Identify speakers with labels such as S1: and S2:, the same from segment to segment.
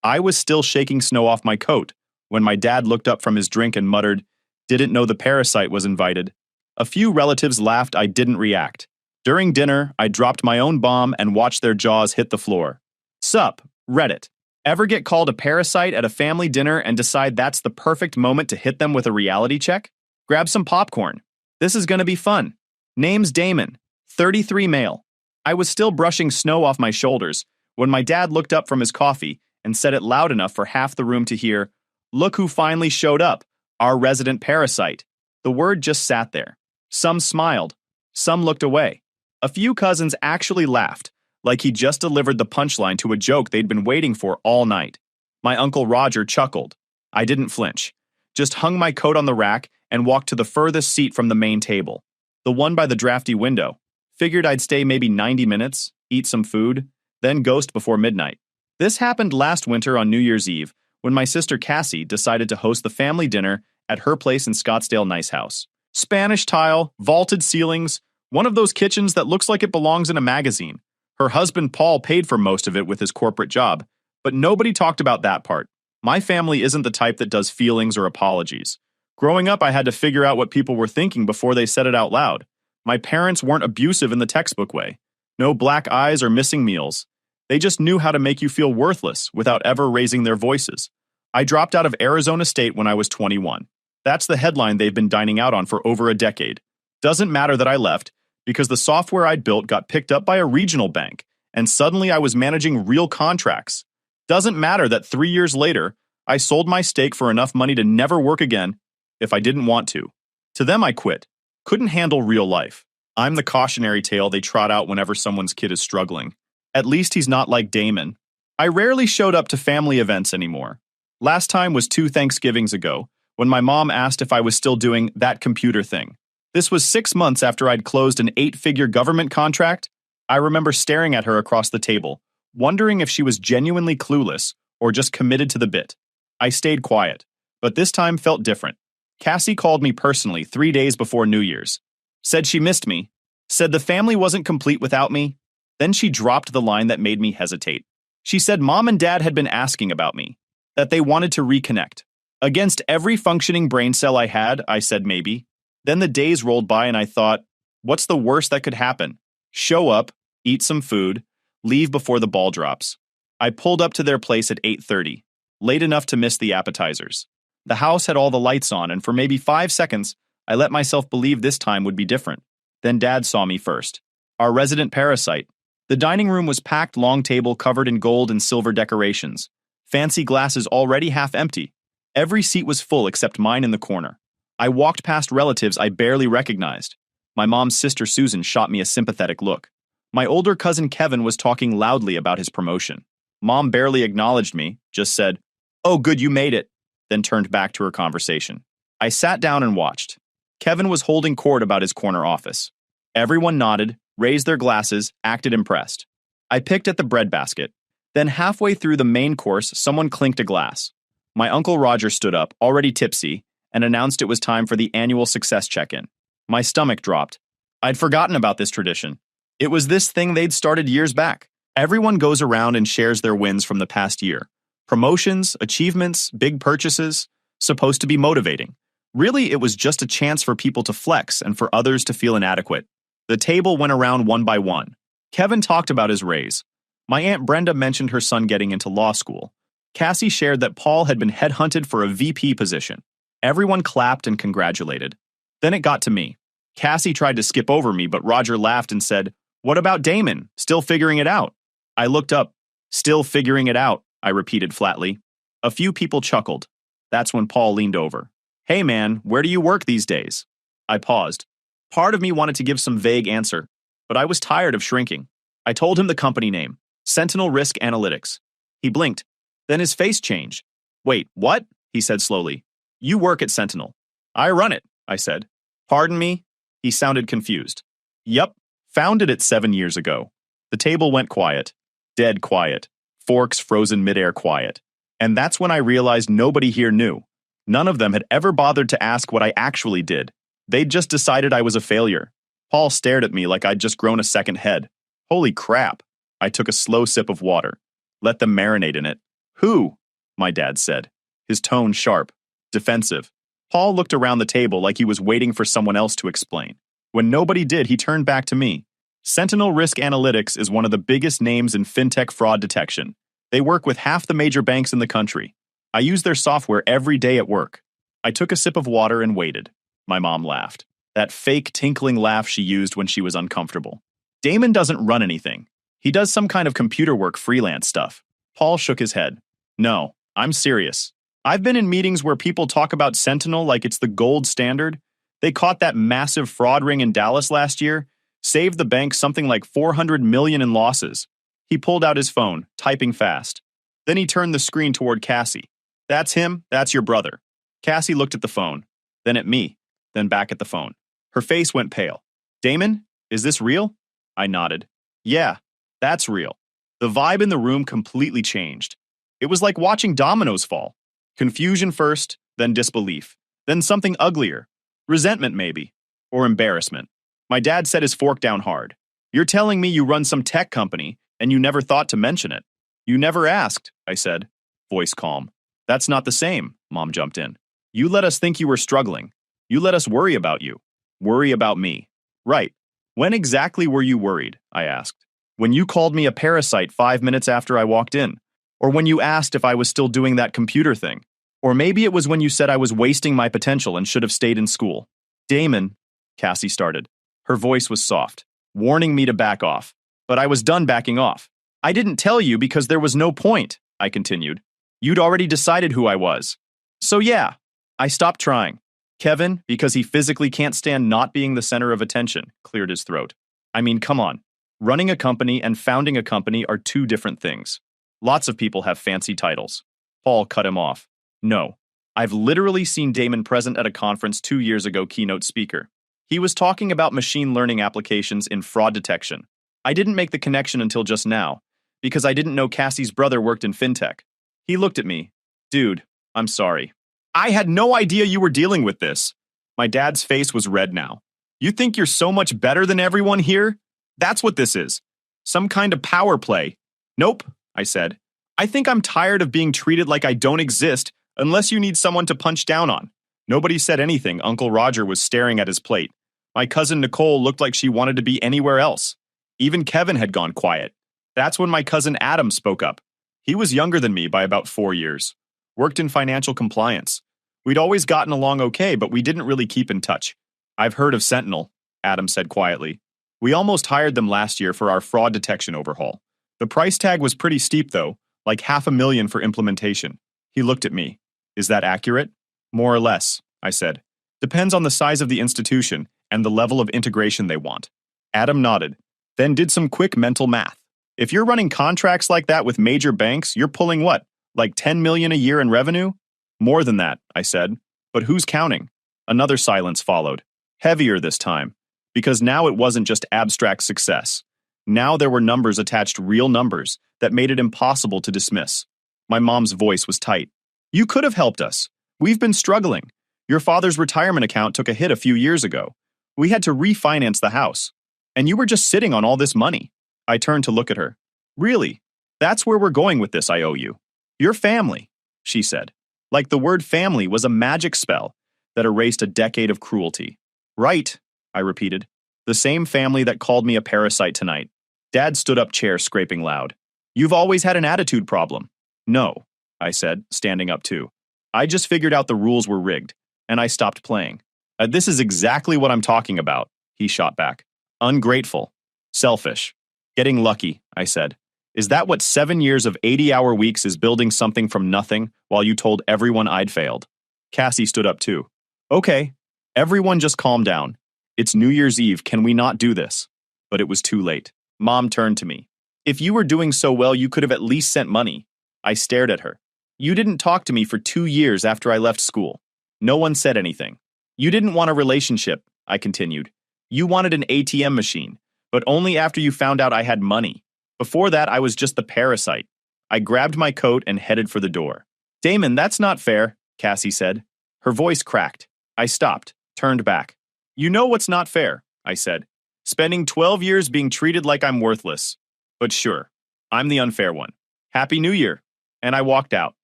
S1: I was still shaking snow off my coat when my dad looked up from his drink and muttered, "Didn't know the parasite was invited." A few relatives laughed. I didn't react. During dinner, I dropped my own bomb and watched their jaws hit the floor. Sup, Reddit. Ever get called a parasite at a family dinner and decide that's the perfect moment to hit them with a reality check? Grab some popcorn. This is gonna be fun. Name's Damon, 33 male. I was still brushing snow off my shoulders when my dad looked up from his coffee and said it loud enough for half the room to hear, "Look who finally showed up, our resident parasite." The word just sat there. Some smiled. Some looked away. A few cousins actually laughed, like he just delivered the punchline to a joke they'd been waiting for all night. My Uncle Roger chuckled. I didn't flinch. Just hung my coat on the rack and walked to the furthest seat from the main table, the one by the drafty window. Figured I'd stay maybe 90 minutes, eat some food, then ghost before midnight. This happened last winter on New Year's Eve, when my sister Cassie decided to host the family dinner at her place in Scottsdale Nice House. Spanish tile, vaulted ceilings, one of those kitchens that looks like it belongs in a magazine. Her husband Paul paid for most of it with his corporate job, but nobody talked about that part. My family isn't the type that does feelings or apologies. Growing up, I had to figure out what people were thinking before they said it out loud. My parents weren't abusive in the textbook way. No black eyes or missing meals. They just knew how to make you feel worthless without ever raising their voices. I dropped out of Arizona State when I was 21. That's the headline they've been dining out on for over a decade. Doesn't matter that I left, because the software I'd built got picked up by a regional bank, and suddenly I was managing real contracts. Doesn't matter that 3 years later, I sold my stake for enough money to never work again if I didn't want to. To them, I quit. Couldn't handle real life. I'm the cautionary tale they trot out whenever someone's kid is struggling. At least he's not like Damon. I rarely showed up to family events anymore. Last time was 2 Thanksgivings ago, when my mom asked if I was still doing that computer thing. This was 6 months after I'd closed an 8-figure government contract. I remember staring at her across the table, wondering if she was genuinely clueless or just committed to the bit. I stayed quiet, but this time felt different. Cassie called me personally 3 days before New Year's. Said she missed me. Said the family wasn't complete without me. Then she dropped the line that made me hesitate. She said Mom and Dad had been asking about me, that they wanted to reconnect. Against every functioning brain cell I had, I said maybe. Then the days rolled by and I thought, what's the worst that could happen? Show up, eat some food, leave before the ball drops. I pulled up to their place at 8:30, late enough to miss the appetizers. The house had all the lights on, and for maybe 5 seconds, I let myself believe this time would be different. Then Dad saw me first. Our resident parasite. The dining room was packed, long table covered in gold and silver decorations. Fancy glasses already half empty. Every seat was full except mine in the corner. I walked past relatives I barely recognized. My mom's sister Susan shot me a sympathetic look. My older cousin Kevin was talking loudly about his promotion. Mom barely acknowledged me, just said, "Oh, good, you made it," then turned back to her conversation. I sat down and watched. Kevin was holding court about his corner office. Everyone nodded, raised their glasses, acted impressed. I picked at the breadbasket. Then halfway through the main course, someone clinked a glass. My Uncle Roger stood up, already tipsy, and announced it was time for the annual success check-in. My stomach dropped. I'd forgotten about this tradition. It was this thing they'd started years back. Everyone goes around and shares their wins from the past year. Promotions, achievements, big purchases, supposed to be motivating. Really, it was just a chance for people to flex and for others to feel inadequate. The table went around one by one. Kevin talked about his raise. My Aunt Brenda mentioned her son getting into law school. Cassie shared that Paul had been headhunted for a VP position. Everyone clapped and congratulated. Then it got to me. Cassie tried to skip over me, but Roger laughed and said, "What about Damon? Still figuring it out?" I looked up. "Still figuring it out," I repeated flatly. A few people chuckled. That's when Paul leaned over. "Hey man, where do you work these days?" I paused. Part of me wanted to give some vague answer, but I was tired of shrinking. I told him the company name, Sentinel Risk Analytics. He blinked. Then his face changed. "Wait, what?" he said slowly. "You work at Sentinel." "I run it," I said. "Pardon me?" He sounded confused. "Yup, founded it 7 years ago." The table went quiet. Dead quiet. Forks frozen midair quiet. And that's when I realized nobody here knew. None of them had ever bothered to ask what I actually did. They'd just decided I was a failure. Paul stared at me like I'd just grown a second head. Holy crap. I took a slow sip of water. Let them marinate in it. Who? my dad said, his tone sharp, defensive. Paul looked around the table like he was waiting for someone else to explain. When nobody did, he turned back to me. Sentinel Risk Analytics is one of the biggest names in fintech fraud detection. They work with half the major banks in the country. I use their software every day at work. I took a sip of water and waited. My mom laughed. That fake tinkling laugh she used when she was uncomfortable. Damon doesn't run anything. He does some kind of computer work freelance stuff. Paul shook his head. No, I'm serious. I've been in meetings where people talk about Sentinel like it's the gold standard. They caught that massive fraud ring in Dallas last year, saved the bank something like $400 million in losses. He pulled out his phone, typing fast. Then he turned the screen toward Cassie. That's him, that's your brother. Cassie looked at the phone, then at me, then back at the phone. Her face went pale. Damon, is this real? I nodded. Yeah, that's real. The vibe in the room completely changed. It was like watching dominoes fall. Confusion first, then disbelief, then something uglier. Resentment maybe, or embarrassment. My dad set his fork down hard. You're telling me you run some tech company and you never thought to mention it. You never asked, I said, voice calm. That's not the same, Mom jumped in. You let us think you were struggling. You let us worry about you. Worry about me. Right. When exactly were you worried? I asked. When you called me a parasite 5 minutes after I walked in. Or when you asked if I was still doing that computer thing. Or maybe it was when you said I was wasting my potential and should have stayed in school. Damon, Cassie started. Her voice was soft, warning me to back off. But I was done backing off. I didn't tell you because there was no point, I continued. You'd already decided who I was. So yeah, I stopped trying. Kevin, because he physically can't stand not being the center of attention, cleared his throat. I mean, come on. Running a company and founding a company are two different things. Lots of people have fancy titles. Paul cut him off. No. I've literally seen Damon present at a conference 2 years ago, keynote speaker. He was talking about machine learning applications in fraud detection. I didn't make the connection until just now, because I didn't know Cassie's brother worked in fintech. He looked at me. Dude, I'm sorry. I had no idea you were dealing with this. My dad's face was red now. You think you're so much better than everyone here? That's what this is. Some kind of power play. Nope, I said. I think I'm tired of being treated like I don't exist unless you need someone to punch down on. Nobody said anything. Uncle Roger was staring at his plate. My cousin Nicole looked like she wanted to be anywhere else. Even Kevin had gone quiet. That's when my cousin Adam spoke up. He was younger than me by about 4 years. Worked in financial compliance. We'd always gotten along okay, but we didn't really keep in touch. I've heard of Sentinel, Adam said quietly. We almost hired them last year for our fraud detection overhaul. The price tag was pretty steep though, like $500,000 for implementation. He looked at me. Is that accurate? More or less, I said. Depends on the size of the institution and the level of integration they want. Adam nodded, then did some quick mental math. If you're running contracts like that with major banks, you're pulling what? Like $10 million a year in revenue? More than that, I said. But who's counting? Another silence followed. Heavier this time. Because now it wasn't just abstract success. Now there were numbers attached, real numbers, that made it impossible to dismiss. My mom's voice was tight. You could have helped us. We've been struggling. Your father's retirement account took a hit a few years ago. We had to refinance the house. And you were just sitting on all this money. I turned to look at her. Really? That's where we're going with this, I owe you. Your family, she said. Like the word family was a magic spell that erased a decade of cruelty. Right, I repeated. The same family that called me a parasite tonight. Dad stood up, chair scraping loud. You've always had an attitude problem. No, I said, standing up too. I just figured out the rules were rigged, and I stopped playing. This is exactly what I'm talking about, he shot back. Ungrateful. Selfish. Getting lucky, I said. Is that what 7 years of 80-hour weeks is, building something from nothing while you told everyone I'd failed? Cassie stood up too. Okay, everyone just calm down. It's New Year's Eve, can we not do this? But it was too late. Mom turned to me. If you were doing so well, you could have at least sent money. I stared at her. You didn't talk to me for 2 years after I left school. No one said anything. You didn't want a relationship, I continued. You wanted an ATM machine, but only after you found out I had money. Before that, I was just the parasite. I grabbed my coat and headed for the door. Damon, that's not fair, Cassie said. Her voice cracked. I stopped, turned back. You know what's not fair, I said. Spending 12 years being treated like I'm worthless. But sure, I'm the unfair one. Happy New Year. And I walked out.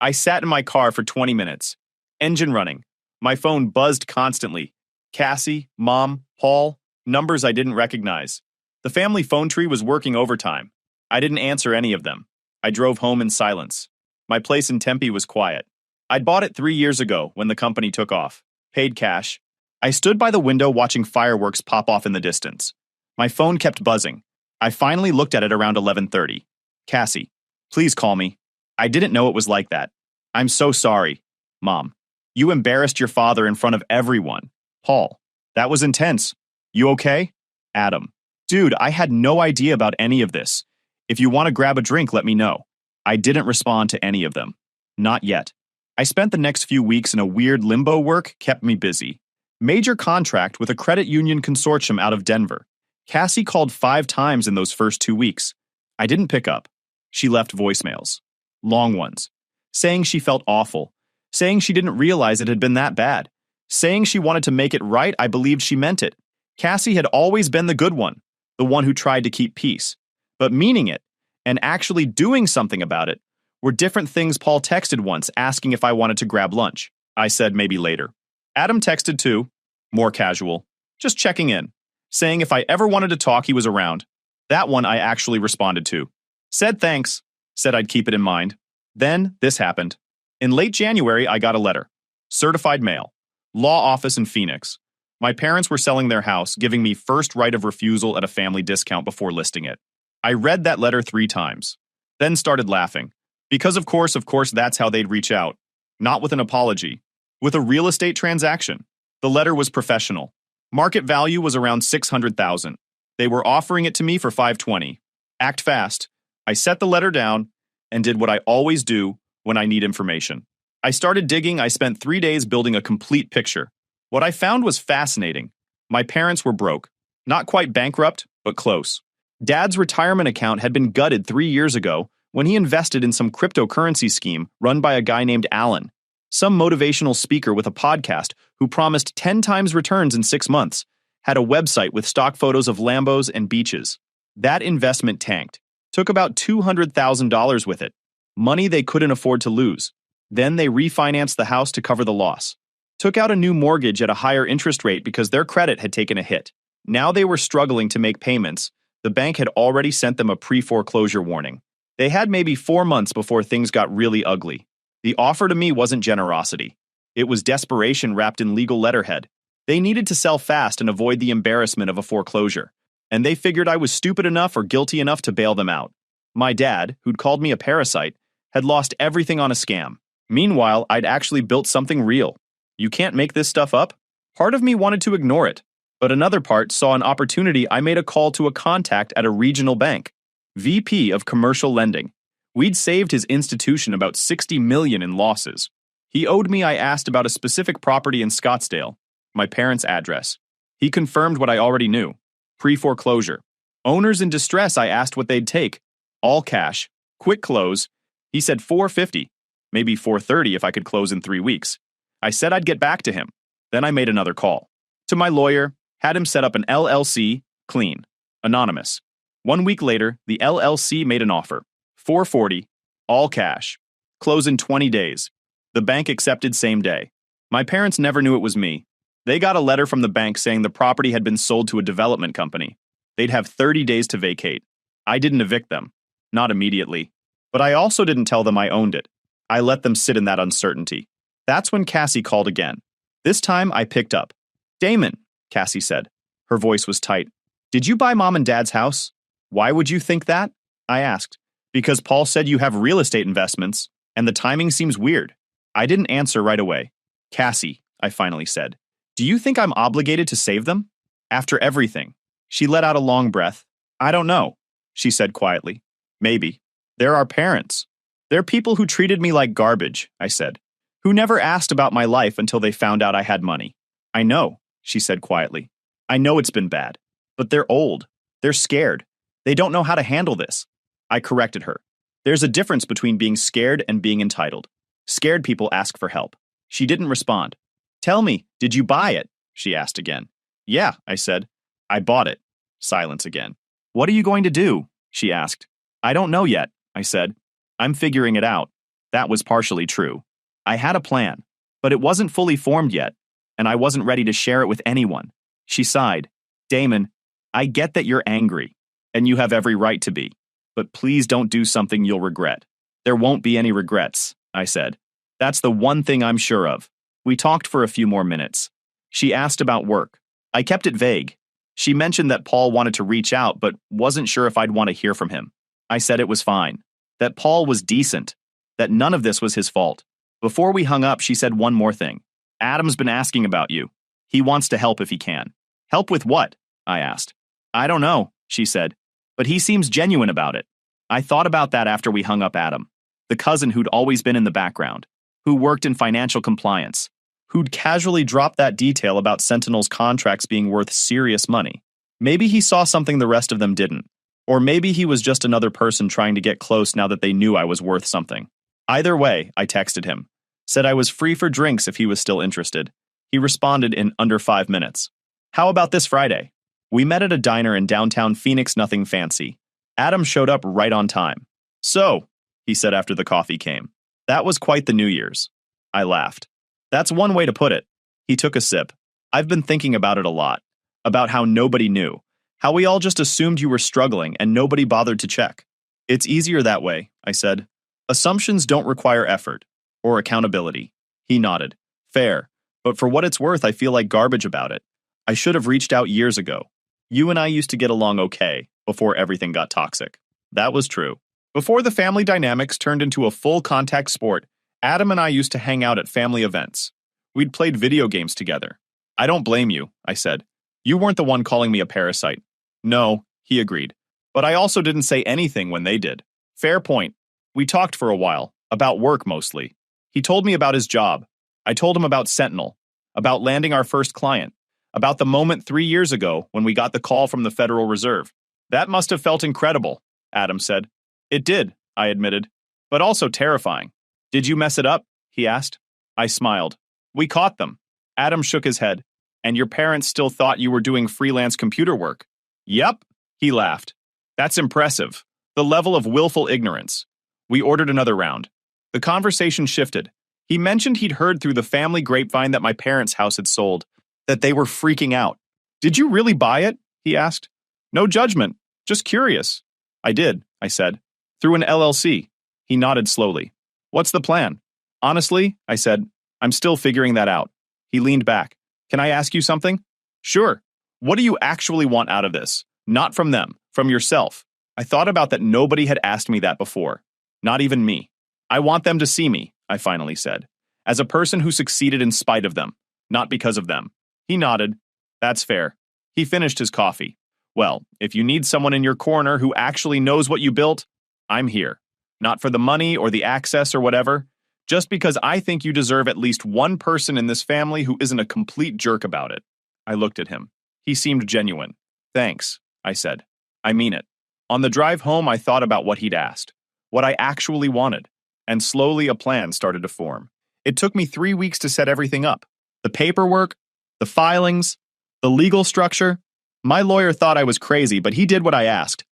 S1: I sat in my car for 20 minutes. Engine running. My phone buzzed constantly. Cassie, Mom, Paul, numbers I didn't recognize. The family phone tree was working overtime. I didn't answer any of them. I drove home in silence. My place in Tempe was quiet. I'd bought it 3 years ago when the company took off. Paid cash. I stood by the window watching fireworks pop off in the distance. My phone kept buzzing. I finally looked at it around 11:30. Cassie, please call me. I didn't know it was like that. I'm so sorry. Mom, you embarrassed your father in front of everyone. Paul, that was intense. You okay? Adam, dude, I had no idea about any of this. If you want to grab a drink, let me know. I didn't respond to any of them. Not yet. I spent the next few weeks in a weird limbo work kept me busy. Major contract with a credit union consortium out of Denver. Cassie called 5 times in those first 2 weeks. I didn't pick up. She left voicemails. Long ones. Saying she felt awful. Saying she didn't realize it had been that bad. Saying she wanted to make it right, I believed she meant it. Cassie had always been the good one, the one who tried to keep peace. But meaning it, and actually doing something about it, were different things. Paul texted once asking if I wanted to grab lunch. I said maybe later. Adam texted too, more casual, just checking in, saying if I ever wanted to talk he was around. That one I actually responded to. Said thanks, said I'd keep it in mind. Then this happened. In late January I got a letter. Certified mail. Law office in Phoenix. My parents were selling their house, giving me first right of refusal at a family discount before listing it. I read that letter 3 times, then started laughing. Because of course, that's how they'd reach out. Not with an apology. With a real estate transaction. The letter was professional. Market value was around $600,000. They were offering it to me for $520. Act fast. I set the letter down and did what I always do when I need information. I started digging. I spent 3 days building a complete picture. What I found was fascinating. My parents were broke. Not quite bankrupt, but close. Dad's retirement account had been gutted 3 years ago when he invested in some cryptocurrency scheme run by a guy named Alan, some motivational speaker with a podcast who promised 10 times returns in 6 months, had a website with stock photos of Lambos and beaches. That investment tanked. Took about $200,000 with it. Money they couldn't afford to lose. Then they refinanced the house to cover the loss. Took out a new mortgage at a higher interest rate because their credit had taken a hit. Now they were struggling to make payments. The bank had already sent them a pre-foreclosure warning. They had maybe 4 months before things got really ugly. The offer to me wasn't generosity. It was desperation wrapped in legal letterhead. They needed to sell fast and avoid the embarrassment of a foreclosure. And they figured I was stupid enough or guilty enough to bail them out. My dad, who'd called me a parasite, had lost everything on a scam. Meanwhile, I'd actually built something real. You can't make this stuff up? Part of me wanted to ignore it, but another part saw an opportunity. I made a call to a contact at a regional bank, VP of commercial lending. We'd saved his institution about $60 million in losses. He owed me. I asked about a specific property in Scottsdale, my parents' address. He confirmed what I already knew. Pre-foreclosure. Owners in distress. I asked what they'd take. All cash. Quick close. He said $450, maybe $430 if I could close in 3 weeks. I said I'd get back to him. Then I made another call. To my lawyer, had him set up an LLC, clean, anonymous. 1 week later, the LLC made an offer. $440, all cash. Close in 20 days. The bank accepted same day. My parents never knew it was me. They got a letter from the bank saying the property had been sold to a development company. They'd have 30 days to vacate. I didn't evict them. Not immediately. But I also didn't tell them I owned it. I let them sit in that uncertainty. That's when Cassie called again. This time I picked up. Damon, Cassie said. Her voice was tight. Did you buy Mom and Dad's house? Why would you think that? I asked. Because Paul said you have real estate investments, and the timing seems weird. I didn't answer right away. Cassie, I finally said. Do you think I'm obligated to save them? After everything. She let out a long breath. I don't know, she said quietly. Maybe. They're our parents. They're people who treated me like garbage, I said. Who never asked about my life until they found out I had money. I know, she said quietly. I know it's been bad. But they're old. They're scared. They don't know how to handle this. I corrected her. There's a difference between being scared and being entitled. Scared people ask for help. She didn't respond. Tell me, did you buy it? She asked again. Yeah, I said. I bought it. Silence again. What are you going to do? She asked. I don't know yet, I said. I'm figuring it out. That was partially true. I had a plan, but it wasn't fully formed yet, and I wasn't ready to share it with anyone. She sighed. Damon, I get that you're angry, and you have every right to be, but please don't do something you'll regret. There won't be any regrets, I said. That's the one thing I'm sure of. We talked for a few more minutes. She asked about work. I kept it vague. She mentioned that Paul wanted to reach out, but wasn't sure if I'd want to hear from him. I said it was fine, that Paul was decent, that none of this was his fault. Before we hung up, she said one more thing. Adam's been asking about you. He wants to help if he can. Help with what? I asked. I don't know, she said, but he seems genuine about it. I thought about that after we hung up Adam, the cousin who'd always been in the background, who worked in financial compliance, who'd casually dropped that detail about Sentinel's contracts being worth serious money. Maybe he saw something the rest of them didn't, or maybe he was just another person trying to get close now that they knew I was worth something. Either way, I texted him, said I was free for drinks if he was still interested. He responded in under 5 minutes. How about this Friday? We met at a diner in downtown Phoenix, nothing fancy. Adam showed up right on time. So, he said after the coffee came, that was quite the New Year's. I laughed. That's one way to put it. He took a sip. I've been thinking about it a lot, about how nobody knew, how we all just assumed you were struggling and nobody bothered to check. It's easier that way, I said. Assumptions don't require effort or accountability. He nodded. Fair, but for what it's worth, I feel like garbage about it. I should have reached out years ago. You and I used to get along okay before everything got toxic. That was true. Before the family dynamics turned into a full contact sport, Adam and I used to hang out at family events. We'd played video games together. I don't blame you, I said. You weren't the one calling me a parasite. No, he agreed. But I also didn't say anything when they did. Fair point. We talked for a while, about work mostly. He told me about his job. I told him about Sentinel, about landing our first client, about the moment 3 years ago when we got the call from the Federal Reserve. That must have felt incredible, Adam said. It did, I admitted, but also terrifying. Did you mess it up? He asked. I smiled. We caught them. Adam shook his head. And your parents still thought you were doing freelance computer work? Yep, he laughed. That's impressive. The level of willful ignorance. We ordered another round. The conversation shifted. He mentioned he'd heard through the family grapevine that my parents' house had sold, that they were freaking out. Did you really buy it? He asked. No judgment, just curious. I did, I said. Through an LLC. He nodded slowly. What's the plan? Honestly, I said, I'm still figuring that out. He leaned back. Can I ask you something? Sure. What do you actually want out of this? Not from them, from yourself. I thought about that nobody had asked me that before. Not even me. I want them to see me, I finally said, as a person who succeeded in spite of them, not because of them. He nodded. That's fair. He finished his coffee. Well, if you need someone in your corner who actually knows what you built, I'm here. Not for the money or the access or whatever, just because I think you deserve at least one person in this family who isn't a complete jerk about it. I looked at him. He seemed genuine. Thanks, I said. I mean it. On the drive home, I thought about what he'd asked, what I actually wanted, and slowly a plan started to form. It took me 3 weeks to set everything up. The paperwork, the filings, the legal structure. My lawyer thought I was crazy, but he did what I asked.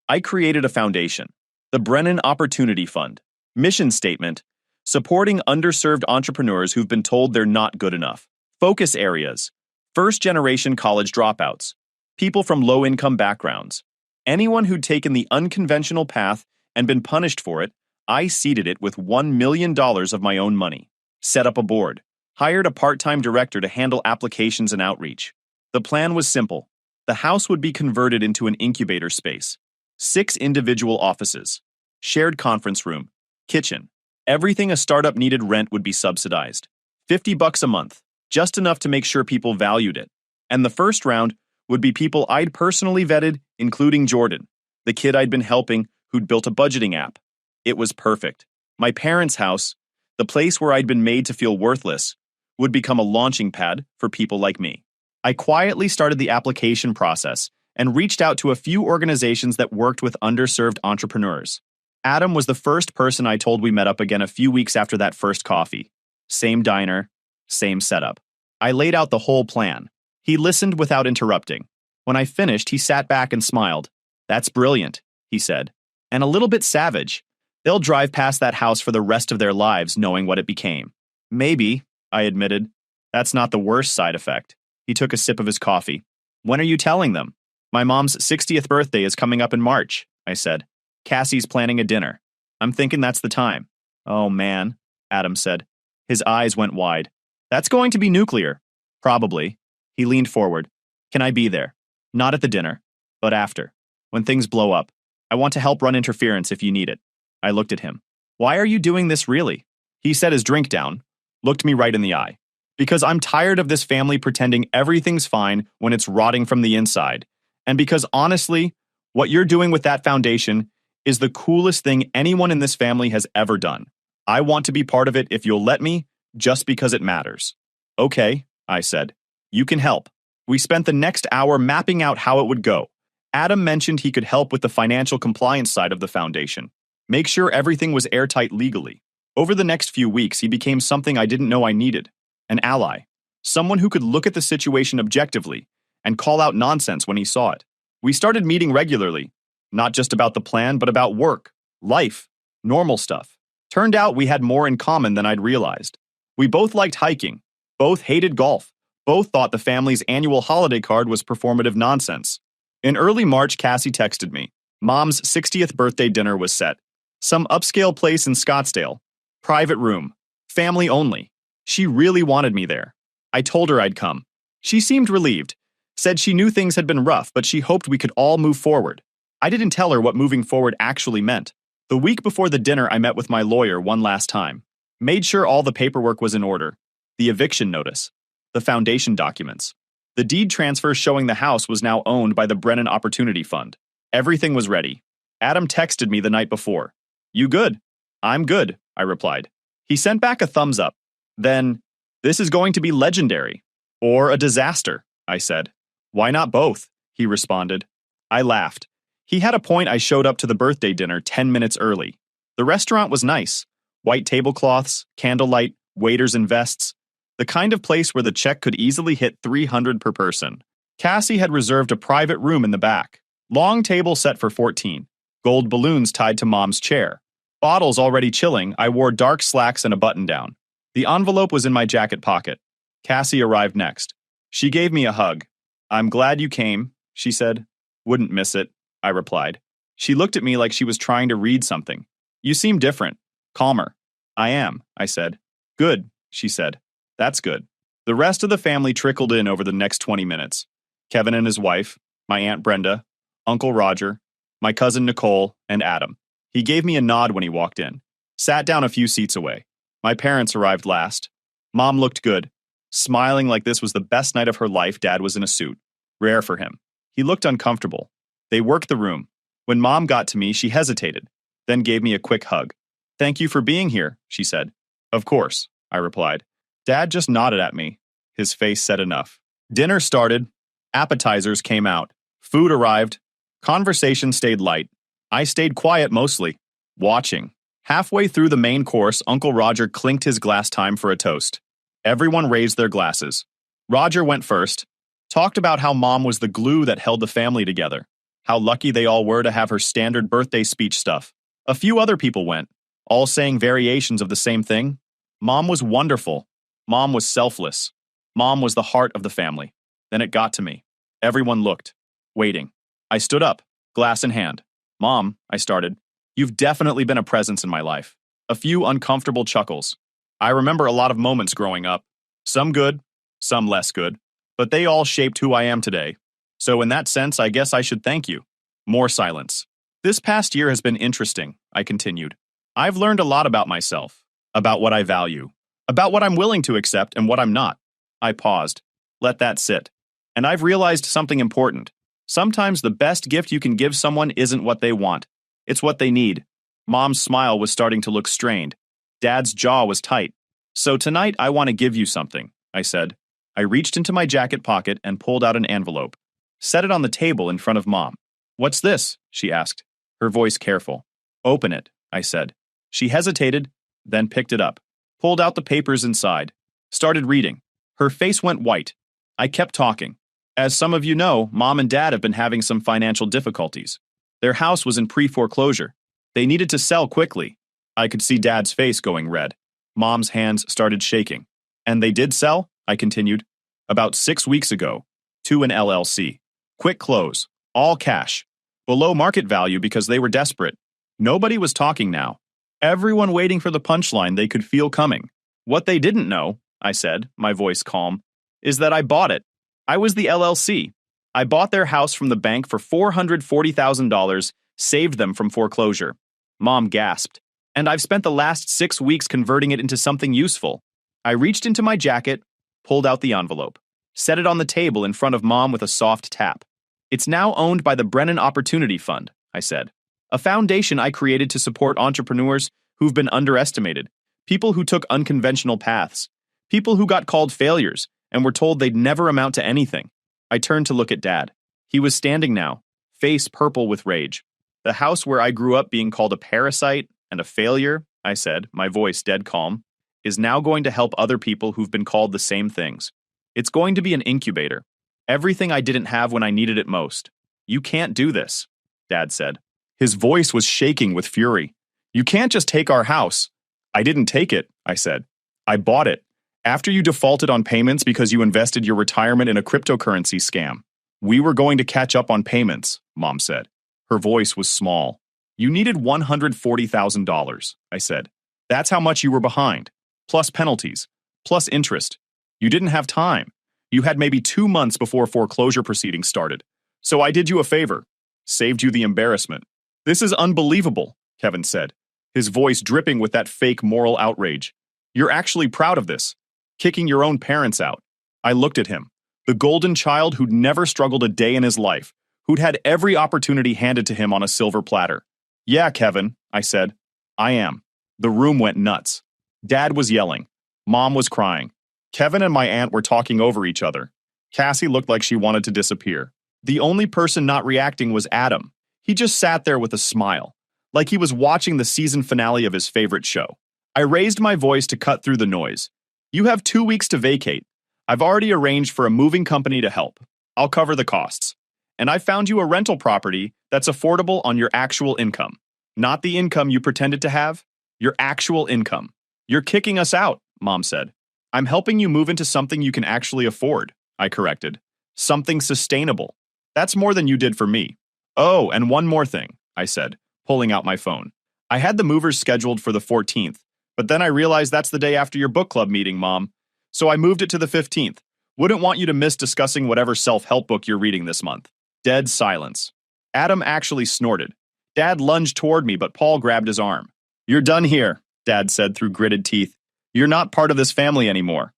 S1: I created a foundation, the Brennan Opportunity Fund, mission statement, supporting underserved entrepreneurs who've been told they're not good enough. Focus areas, first-generation college dropouts, people from low-income backgrounds. Anyone who'd taken the unconventional path and been punished for it, I seeded it with $1 million of my own money. Set up a board. Hired a part-time director to handle applications and outreach. The plan was simple. The house would be converted into an incubator space. 6 individual offices. Shared conference room. Kitchen. Everything a startup needed rent would be subsidized. $50 a month. Just enough to make sure people valued it. And the first round would be people I'd personally vetted, including Jordan, the kid I'd been helping who'd built a budgeting app. It was perfect. My parents' house, the place where I'd been made to feel worthless, would become a launching pad for people like me. I quietly started the application process and reached out to a few organizations that worked with underserved entrepreneurs. Adam was the first person I told. We met up again a few weeks after that first coffee. Same diner, same setup. I laid out the whole plan. He listened without interrupting. When I finished, he sat back and smiled. That's brilliant, he said. And a little bit savage. They'll drive past that house for the rest of their lives knowing what it became. Maybe, I admitted. That's not the worst side effect. He took a sip of his coffee. When are you telling them? My mom's 60th birthday is coming up in March, I said. Cassie's planning a dinner. I'm thinking that's the time. Oh man, Adam said. His eyes went wide. That's going to be nuclear. Probably. He leaned forward. Can I be there? Not at the dinner, but after. When things blow up. I want to help run interference if you need it. I looked at him. Why are you doing this really? He set his drink down, looked me right in the eye. Because I'm tired of this family pretending everything's fine when it's rotting from the inside. And because honestly, what you're doing with that foundation is the coolest thing anyone in this family has ever done. I want to be part of it if you'll let me, just because it matters. Okay, I said. You can help. We spent the next hour mapping out how it would go. Adam mentioned he could help with the financial compliance side of the foundation. Make sure everything was airtight legally. Over the next few weeks, he became something I didn't know I needed. An ally. Someone who could look at the situation objectively and call out nonsense when he saw it. We started meeting regularly, not just about the plan, but about work, life, normal stuff. Turned out we had more in common than I'd realized. We both liked hiking, both hated golf, both thought the family's annual holiday card was performative nonsense. In early March, Cassie texted me. Mom's 60th birthday dinner was set. Some upscale place in Scottsdale. Private room. Family only. She really wanted me there. I told her I'd come. She seemed relieved. Said she knew things had been rough, but she hoped we could all move forward. I didn't tell her what moving forward actually meant. The week before the dinner, I met with my lawyer one last time. Made sure all the paperwork was in order. The eviction notice. The foundation documents. The deed transfer showing the house was now owned by the Brennan Opportunity Fund. Everything was ready. Adam texted me the night before. You good? I'm good, I replied. He sent back a thumbs up. Then, this is going to be legendary. Or a disaster, I said. Why not both? He responded. I laughed. He had a point. I showed up to the birthday dinner 10 minutes early. The restaurant was nice. White tablecloths, candlelight, waiters in vests. The kind of place where the check could easily hit $300 per person. Cassie had reserved a private room in the back. Long table set for 14. Gold balloons tied to Mom's chair. Bottles already chilling, I wore dark slacks and a button-down. The envelope was in my jacket pocket. Cassie arrived next. She gave me a hug. I'm glad you came, she said. Wouldn't miss it, I replied. She looked at me like she was trying to read something. You seem different. Calmer. I am, I said. Good, she said. That's good. The rest of the family trickled in over the next 20 minutes. Kevin and his wife, my Aunt Brenda, Uncle Roger, my cousin Nicole, and Adam. He gave me a nod when he walked in. Sat down a few seats away. My parents arrived last. Mom looked good, smiling like this was the best night of her life. Dad was in a suit. Rare for him. He looked uncomfortable. They worked the room. When Mom got to me, she hesitated, then gave me a quick hug. Thank you for being here, she said. Of course, I replied. Dad just nodded at me. His face said enough. Dinner started. Appetizers came out. Food arrived. Conversation stayed light. I stayed quiet mostly, watching. Halfway through the main course, Uncle Roger clinked his glass time for a toast. Everyone raised their glasses. Roger went first, talked about how Mom was the glue that held the family together, how lucky they all were to have her standard birthday speech stuff. A few other people went, all saying variations of the same thing. Mom was wonderful. Mom was selfless. Mom was the heart of the family. Then it got to me. Everyone looked, waiting. I stood up, glass in hand. Mom, I started. You've definitely been a presence in my life. A few uncomfortable chuckles. I remember a lot of moments growing up. Some good, some less good. But they all shaped who I am today. So in that sense, I guess I should thank you. More silence. This past year has been interesting, I continued. I've learned a lot about myself, about what I value, about what I'm willing to accept and what I'm not. I paused. Let that sit. And I've realized something important. Sometimes the best gift you can give someone isn't what they want. It's what they need. Mom's smile was starting to look strained. Dad's jaw was tight. So tonight I want to give you something, I said. I reached into my jacket pocket and pulled out an envelope. Set it on the table in front of Mom. What's this? She asked, her voice careful. Open it, I said. She hesitated, then picked it up, pulled out the papers inside, started reading. Her face went white. I kept talking. As some of you know, Mom and Dad have been having some financial difficulties. Their house was in pre-foreclosure. They needed to sell quickly. I could see Dad's face going red. Mom's hands started shaking. And they did sell? I continued. About 6 weeks ago. To an LLC. Quick close. All cash. Below market value because they were desperate. Nobody was talking now. Everyone waiting for the punchline they could feel coming. What they didn't know, I said, my voice calm, is that I bought it. I was the LLC. I bought their house from the bank for $440,000, saved them from foreclosure. Mom gasped. And I've spent the last 6 weeks converting it into something useful. I reached into my jacket, pulled out the envelope, set it on the table in front of Mom with a soft tap. It's now owned by the Brennan Opportunity Fund, I said. A foundation I created to support entrepreneurs who've been underestimated, people who took unconventional paths, people who got called failures and were told they'd never amount to anything. I turned to look at Dad. He was standing now, face purple with rage. The house where I grew up being called a parasite and a failure, I said, my voice dead calm, is now going to help other people who've been called the same things. It's going to be an incubator. Everything I didn't have when I needed it most. You can't do this, Dad said. His voice was shaking with fury. You can't just take our house. I didn't take it, I said. I bought it. After you defaulted on payments because you invested your retirement in a cryptocurrency scam. We were going to catch up on payments, Mom said. Her voice was small. You needed $140,000, I said. That's how much you were behind. Plus penalties. Plus interest. You didn't have time. You had maybe 2 months before foreclosure proceedings started. So I did you a favor. Saved you the embarrassment. This is unbelievable, Kevin said, his voice dripping with that fake moral outrage. You're actually proud of this. Kicking your own parents out. I looked at him. The golden child who'd never struggled a day in his life, who'd had every opportunity handed to him on a silver platter. Yeah, Kevin, I said. I am. The room went nuts. Dad was yelling. Mom was crying. Kevin and my aunt were talking over each other. Cassie looked like she wanted to disappear. The only person not reacting was Adam. He just sat there with a smile, like he was watching the season finale of his favorite show. I raised my voice to cut through the noise. You have 2 weeks to vacate. I've already arranged for a moving company to help. I'll cover the costs. And I found you a rental property that's affordable on your actual income. Not the income you pretended to have, your actual income. You're kicking us out, Mom said. I'm helping you move into something you can actually afford, I corrected. Something sustainable. That's more than you did for me. Oh, and one more thing, I said, pulling out my phone. I had the movers scheduled for the 14th, but then I realized that's the day after your book club meeting, Mom. So I moved it to the 15th. Wouldn't want you to miss discussing whatever self-help book you're reading this month. Dead silence. Adam actually snorted. Dad lunged toward me, but Paul grabbed his arm. You're done here, Dad said through gritted teeth. You're not part of this family anymore.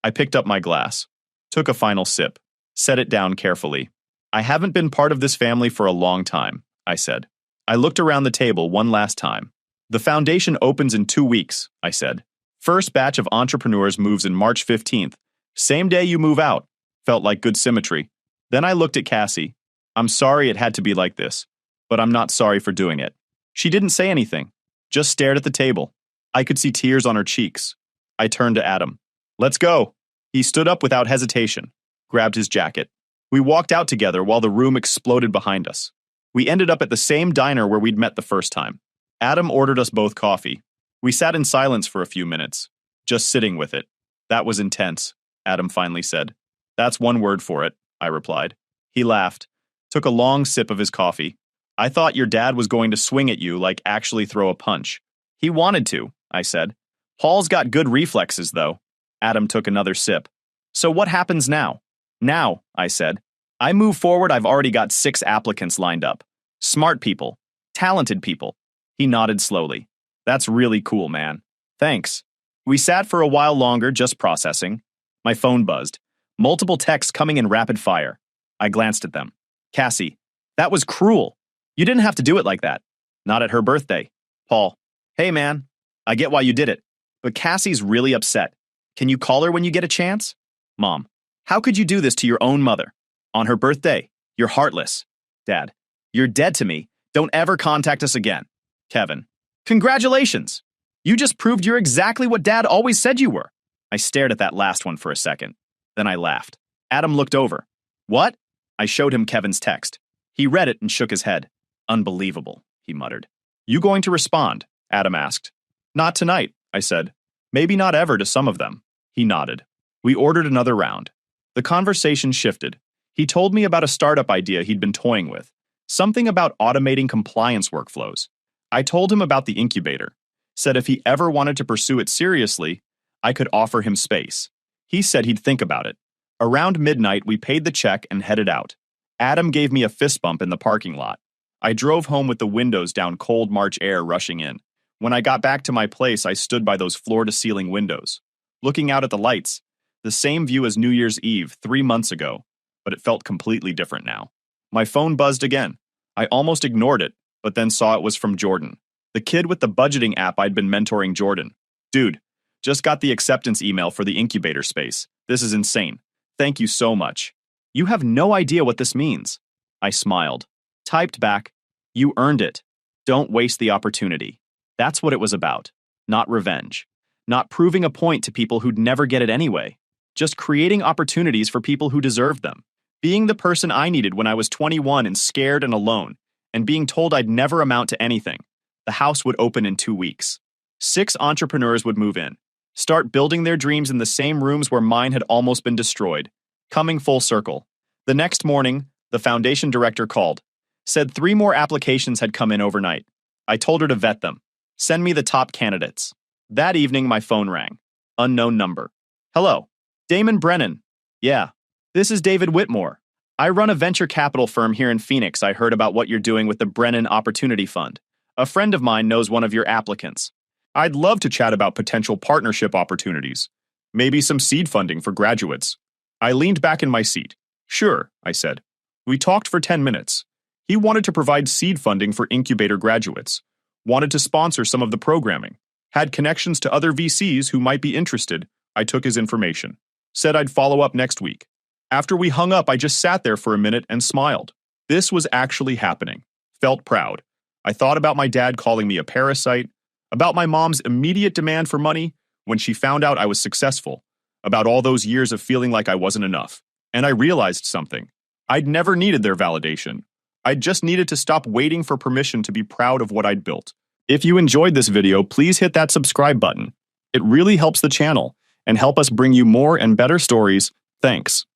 S1: I picked up my glass, took a final sip, set it down carefully. I haven't been part of this family for a long time, I said. I looked around the table one last time. The foundation opens in 2 weeks, I said. First batch of entrepreneurs moves in March 15th. Same day you move out. Felt like good symmetry. Then I looked at Cassie. I'm sorry it had to be like this, but I'm not sorry for doing it. She didn't say anything, just stared at the table. I could see tears on her cheeks. I turned to Adam. Let's go. He stood up without hesitation, grabbed his jacket. We walked out together while the room exploded behind us. We ended up at the same diner where we'd met the first time. Adam ordered us both coffee. We sat in silence for a few minutes, just sitting with it. That was intense, Adam finally said. That's one word for it, I replied. He laughed, took a long sip of his coffee. I thought your dad was going to swing at you, like actually throw a punch. He wanted to, I said. Paul's got good reflexes, though. Adam took another sip. So what happens now? Now, I said. I move forward, I've already got 6 applicants lined up. Smart people. Talented people. He nodded slowly. That's really cool, man. Thanks. We sat for a while longer, just processing. My phone buzzed. Multiple texts coming in rapid fire. I glanced at them. Cassie, that was cruel. You didn't have to do it like that. Not at her birthday. Paul, hey man, I get why you did it. But Cassie's really upset. Can you call her when you get a chance? Mom, how could you do this to your own mother? On her birthday, you're heartless. Dad, you're dead to me. Don't ever contact us again. Kevin, congratulations. You just proved you're exactly what Dad always said you were. I stared at that last one for a second. Then I laughed. Adam looked over. What? I showed him Kevin's text. He read it and shook his head. Unbelievable, he muttered. You going to respond? Adam asked. Not tonight, I said. Maybe not ever to some of them. He nodded. We ordered another round. The conversation shifted. He told me about a startup idea he'd been toying with, something about automating compliance workflows. I told him about the incubator, said if he ever wanted to pursue it seriously, I could offer him space. He said he'd think about it. Around midnight, we paid the check and headed out. Adam gave me a fist bump in the parking lot. I drove home with the windows down, cold March air rushing in. When I got back to my place, I stood by those floor-to-ceiling windows, looking out at the lights, the same view as New Year's Eve 3 months ago, but it felt completely different now. My phone buzzed again. I almost ignored it, but then saw it was from Jordan, the kid with the budgeting app I'd been mentoring. Jordan. Dude, just got the acceptance email for the incubator space. This is insane. Thank you so much. You have no idea what this means. I smiled. Typed back, you earned it. Don't waste the opportunity. That's what it was about. Not revenge. Not proving a point to people who'd never get it anyway. Just creating opportunities for people who deserved them. Being the person I needed when I was 21 and scared and alone, and being told I'd never amount to anything. The house would open in 2 weeks. 6 entrepreneurs would move in, start building their dreams in the same rooms where mine had almost been destroyed. Coming full circle. The next morning, the foundation director called. Said 3 more applications had come in overnight. I told her to vet them. Send me the top candidates. That evening, my phone rang. Unknown number. Hello. Damon Brennan. Yeah. This is David Whitmore. I run a venture capital firm here in Phoenix. I heard about what you're doing with the Brennan Opportunity Fund. A friend of mine knows one of your applicants. I'd love to chat about potential partnership opportunities. Maybe some seed funding for graduates. I leaned back in my seat. Sure, I said. We talked for 10 minutes. He wanted to provide seed funding for incubator graduates. Wanted to sponsor some of the programming. Had connections to other VCs who might be interested. I took his information. Said I'd follow up next week. After we hung up, I just sat there for a minute and smiled. This was actually happening. Felt proud. I thought about my dad calling me a parasite, about my mom's immediate demand for money when she found out I was successful, about all those years of feeling like I wasn't enough. And I realized something. I'd never needed their validation. I just needed to stop waiting for permission to be proud of what I'd built. If you enjoyed this video, please hit that subscribe button. It really helps the channel and help us bring you more and better stories. Thanks.